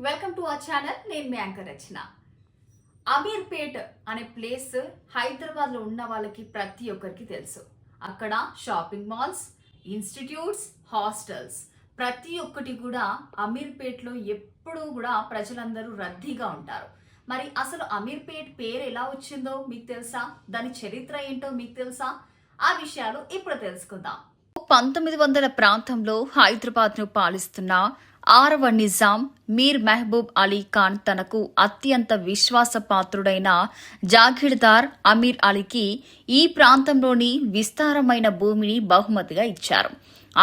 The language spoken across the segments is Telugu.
Welcome to our channel. నేను మీ యాంకర్ రచన. అమీర్పేట్ అనే ప్లేస్ హైదరాబాద్లో ఉన్న వాళ్ళకి ప్రతి ఒక్కరికి తెలుసు. అక్కడ షాపింగ్ మాల్స్, ఇన్స్టిట్యూట్స్, హాస్టల్స్ ప్రతి ఒక్కటి కూడా అమీర్పేట్లో ఎప్పుడూ కూడా ప్రజలందరూ రద్దీగా ఉంటారు. మరి అసలు అమీర్పేట్ పేరు ఎలా వచ్చిందో మీకు తెలుసా? దాని చరిత్ర ఏంటో మీకు తెలుసా? ఆ విషయాలు ఇప్పుడు తెలుసుకుందాం. 1900 ప్రాంతంలో హైదరాబాద్ను పాలిస్తున్న 6వ నిజాం మీర్ మెహబూబ్ అలీ ఖాన్ తనకు అత్యంత విశ్వాసపాత్రుడైన జాగీర్దార్ అమీర్ అలీకి ఈ ప్రాంతంలోని విస్తారమైన భూమిని బహుమతిగా ఇచ్చారు.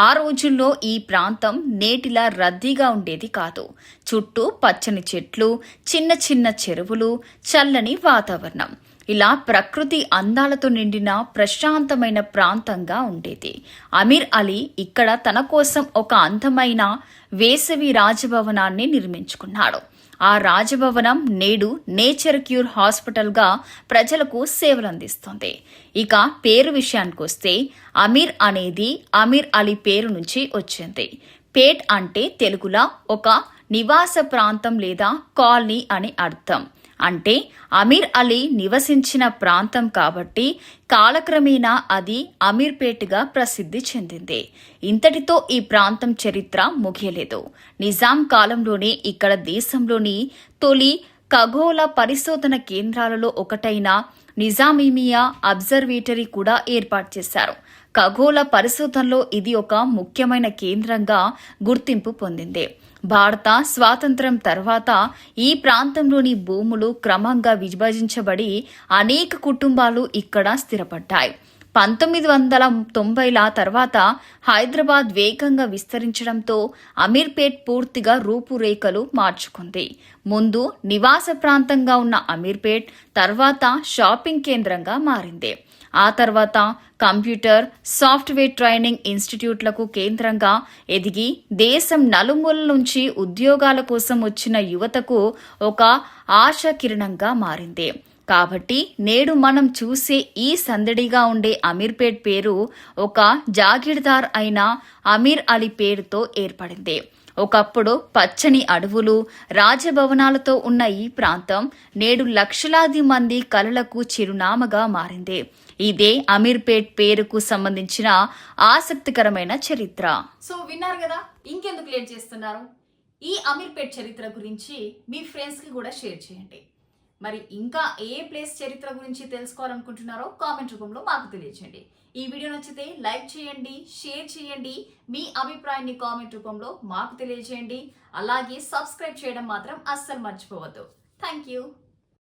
ఆ రోజుల్లో ఈ ప్రాంతం నేటిలా రద్దీగా ఉండేది కాదు. చుట్టూ పచ్చని చెట్లు, చిన్న చిన్న చెరువులు, చల్లని వాతావరణం, ఇలా ప్రకృతి అందాలతో నిండిన ప్రశాంతమైన ప్రాంతంగా ఉండేది. అమీర్ అలీ ఇక్కడ తన కోసం ఒక అందమైన వేసవి రాజభవనాన్ని నిర్మించుకున్నాడు. ఆ రాజభవనం నేడు నేచర్ క్యూర్ హాస్పిటల్గా ప్రజలకు సేవలందిస్తుంది. ఇక పేరు విషయానికొస్తే అమీర్ అనేది అమీర్ అలీ పేరు నుంచి వచ్చింది. పేట్ అంటే తెలుగులో ఒక నివాస ప్రాంతం లేదా కాలనీ అని అర్థం. అంటే అమీర్ అలీ నివసించిన ప్రాంతం కాబట్టి కాలక్రమేణా అది అమీర్పేట్గా ప్రసిద్ధి చెందింది. ఇంతటితో ఈ ప్రాంతం చరిత్ర ముగియలేదు. నిజాం కాలంలోనే ఇక్కడ దేశంలోని తొలి ఖగోళ పరిశోధన కేంద్రాలలో ఒకటైన నిజామియా అబ్జర్వేటరీ కూడా ఏర్పాటు చేశారు. ఖగోళ పరిశోధనలో ఇది ఒక ముఖ్యమైన కేంద్రంగా గుర్తింపు పొందింది. భారత స్వాతంత్ర్యం తర్వాత ఈ ప్రాంతంలోని భూములు క్రమంగా విభజించబడి అనేక కుటుంబాలు ఇక్కడ స్థిరపడ్డాయి. 1990ల తర్వాత హైదరాబాద్ వేగంగా విస్తరించడంతో అమీర్పేట్ పూర్తిగా రూపురేఖలు మార్చుకుంది. ముందు నివాస ప్రాంతంగా ఉన్న అమీర్పేట్ తర్వాత షాపింగ్ కేంద్రంగా మారింది. ఆ తర్వాత కంప్యూటర్, సాఫ్ట్వేర్ ట్రైనింగ్ ఇన్స్టిట్యూట్లకు కేంద్రంగా ఎదిగి దేశం నలుమూలల నుంచి ఉద్యోగాల కోసం వచ్చిన యువతకు ఒక ఆశాకిరణంగా మారింది. కాబట్టి నేడు మనం చూసే ఈ సందడిగా ఉండే అమీర్పేట్ పేరు ఒక జాగీర్దార్ అయిన అమీర్ అలీ పేరుతో ఏర్పడింది. ఒకప్పుడు పచ్చని అడవులు, రాజభవనాలతో ఉన్న ఈ ప్రాంతం నేడు లక్షలాది మంది కలలకు చిరునామాగా మారింది. ఇదే అమీర్పేట్ పేరుకు సంబంధించిన ఆసక్తికరమైన చరిత్ర. సో విన్నారు కదా, ఇంకెందుకు లేట్ చేస్తున్నారు? ఈ అమీర్పేట్ చరిత్ర గురించి మీ ఫ్రెండ్స్ కి కూడా షేర్ చేయండి. మరి ఇంకా ఏ ప్లేస్ చరిత్ర గురించి తెలుసుకోవాలనుకుంటున్నారో కామెంట్ రూపంలో మాకు తెలియజేయండి. ఈ వీడియో నచ్చితే లైక్ చేయండి, షేర్ చేయండి, మీ అభిప్రాయాన్ని కామెంట్ రూపంలో మాకు తెలియజేయండి. అలాగే సబ్స్క్రైబ్ చేయడం మాత్రం అస్సలు మర్చిపోవద్దు. Thank you.